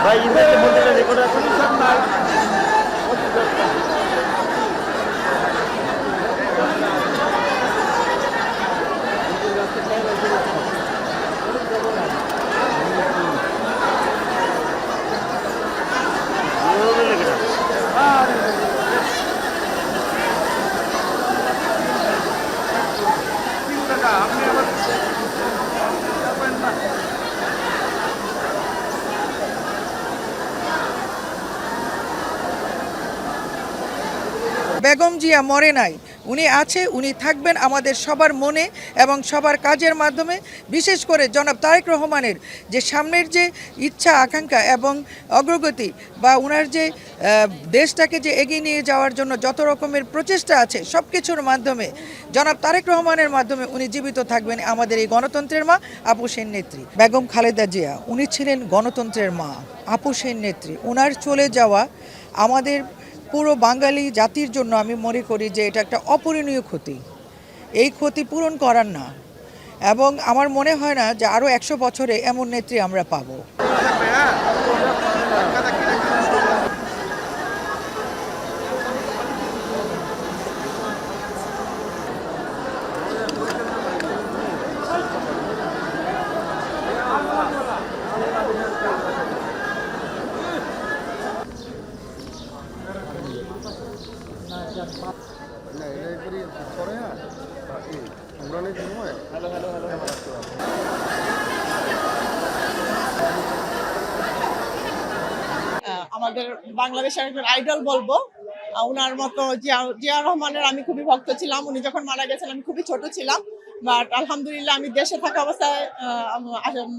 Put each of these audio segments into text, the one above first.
ভাই ইন্টারনেট বলতে রেকর্ড আছে বেগম জিয়া মরে নাই, উনি আছে, উনি থাকবেন আমাদের সবার মনে এবং সবার কাজের মাধ্যমে। বিশেষ করে জনাব তারেক রহমানের যে সামনের যে ইচ্ছা আকাঙ্ক্ষা এবং অগ্রগতি বা ওনার যে দেশটাকে যে এগিয়ে নিয়ে যাওয়ার জন্য যত রকমের প্রচেষ্টা আছে সব কিছুর মাধ্যমে জনাব তারেক রহমানের মাধ্যমে উনি জীবিত থাকবেন আমাদের এই গণতন্ত্রের মা আপু সেন নেত্রী বেগম খালেদা জিয়া। উনি ছিলেন গণতন্ত্রের মা আপু সেন নেত্রী। ওনার চলে যাওয়া আমাদের পুরো বাঙালি জাতির জন্য আমি মনে করি যে এটা একটা অপূরণীয় ক্ষতি। এই ক্ষতি পূরণ করার না, এবং আমার মনে হয় না যে আরও 100 বছরে এমন নেত্রী আমরা পাবো। আমাদের বাংলাদেশের একজন আইডল বলবো। উনার মতো জিয়া রহমানের আমি খুবই ভক্ত ছিলাম। উনি যখন মারা গেছেন আমি খুবই ছোট ছিলাম, বাট আলহামদুলিল্লাহ আমি দেশে থাকা অবস্থায়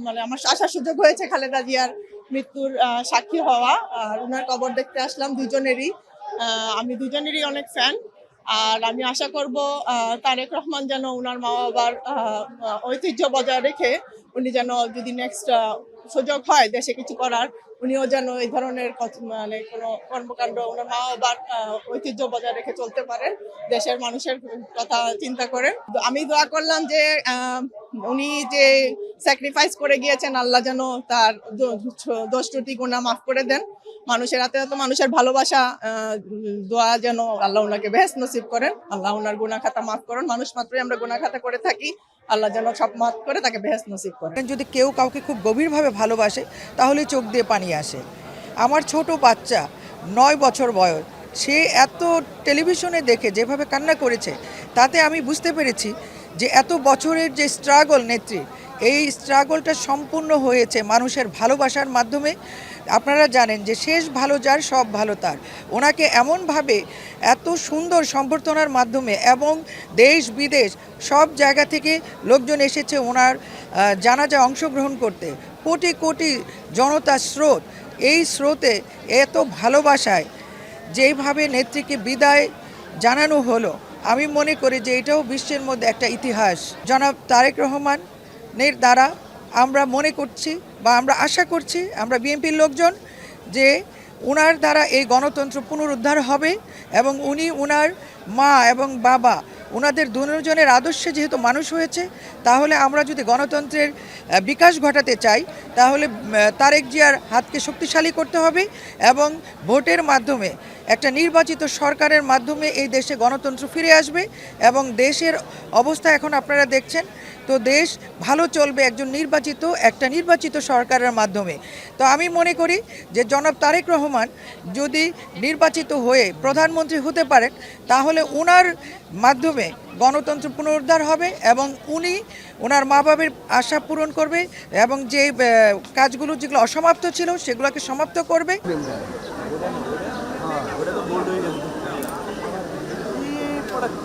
মানে আমার আসার সুযোগ হয়েছে খালেদা জিয়ার মৃত্যুর সাক্ষী হওয়া। আর উনার কবর দেখতে আসলাম দুজনেরই। আমি দুজনেরই অনেক ফ্যান। আর আমি আশা করব তারেক রহমান যেন উনার মা বাবার ঐতিহ্য বজায় রেখে উনি যেন যদি নেক্সট সুযোগ হয় দেশে কিছু করার, উনিও যেন এই ধরনের মানে কোনো কর্মকাণ্ড ওনার মা বাবার ঐতিহ্য বজায় রেখে চলতে পারেন, দেশের মানুষের কথা চিন্তা করে। আমি দোয়া করলাম যে উনি যে স্যাক্রিফাইস করে গিয়েছেন আল্লাহ যেন তার দোষ ত্রুটি গুনাহ মাফ করে দেন। মানুষের হাতে তো মানুষের ভালোবাসা, দোয়া যেন আল্লাহ ওনাকে বেহেশত নসিব করেন, আল্লাহ ওনার গুনাহ খাতা মাফ করেন। মানুষ মাত্রই আমরা গুনাহ খাতা করে থাকি, আল্লাহ যেন সব মাফ করে তাকে বেহেশত নসিব করেন। যদি কেউ কাউকে খুব গভীরভাবে ভালোবাসে তাহলে চোখ দিয়ে পানি আসে। আমার ছোট বাচ্চা 9 বছর বয়স, সে এত টেলিভিশনে দেখে যেভাবে কান্না করেছে তাতে আমি বুঝতে পেরেছি যে এত বছরের যে স্ট্রাগল নেত্রী, এই স্ট্রাগলটা সম্পূর্ণ হয়েছে মানুষের ভালোবাসার মাধ্যমে। আপনারা জানেন যে শেষ ভালো যার সব ভালো তার। ওনাকে এমনভাবে এত সুন্দর সম্বর্ধনার মাধ্যমে এবং দেশ বিদেশ সব জায়গা থেকে লোকজন এসেছে ওনার জানাজায় অংশগ্রহণ করতে। কোটি কোটি জনতার স্রোত, এই স্রোতে এত ভালোবাসায় যেইভাবে নেত্রীকে বিদায় জানানো হলো, আমি মনে করি যে এটাও বিশ্বের মধ্যে একটা ইতিহাস। জনাব তারেক রহমানের দ্বারা আমরা মনে করছি বা আমরা আশা করছি, আমরা বিএনপির লোকজন, যে উনার দ্বারা এই গণতন্ত্র পুনরুদ্ধার হবে এবং উনি উনার মা এবং বাবা ওনাদের দুজনের আদর্শে যেহেতু মানুষ হয়েছে, তাহলে আমরা যদি গণতন্ত্রের বিকাশ ঘটাতে চাই তাহলে তারেক জিয়ার হাতকে শক্তিশালী করতে হবে এবং ভোটের মাধ্যমে একটা নির্বাচিত সরকারের মাধ্যমে এই দেশে গণতন্ত্র ফিরে আসবে। এবং দেশের অবস্থা এখন আপনারা দেখছেন, তো দেশ ভালো চলবে একটা নির্বাচিত সরকারের মাধ্যমে। তো আমি মনে করি যে জনাব তারেক রহমান যদি নির্বাচিত হয়ে প্রধানমন্ত্রী হতে পারেন তাহলে ওনার মাধ্যমে গণতন্ত্র পুনরুদ্ধার হবে এবং উনি ওনার মা বাবার আশা পূরণ করবে এবং যে কাজগুলো যেগুলো অসমাপ্ত ছিল সেগুলোকে সমাপ্ত করবে। প্রোডাক্ট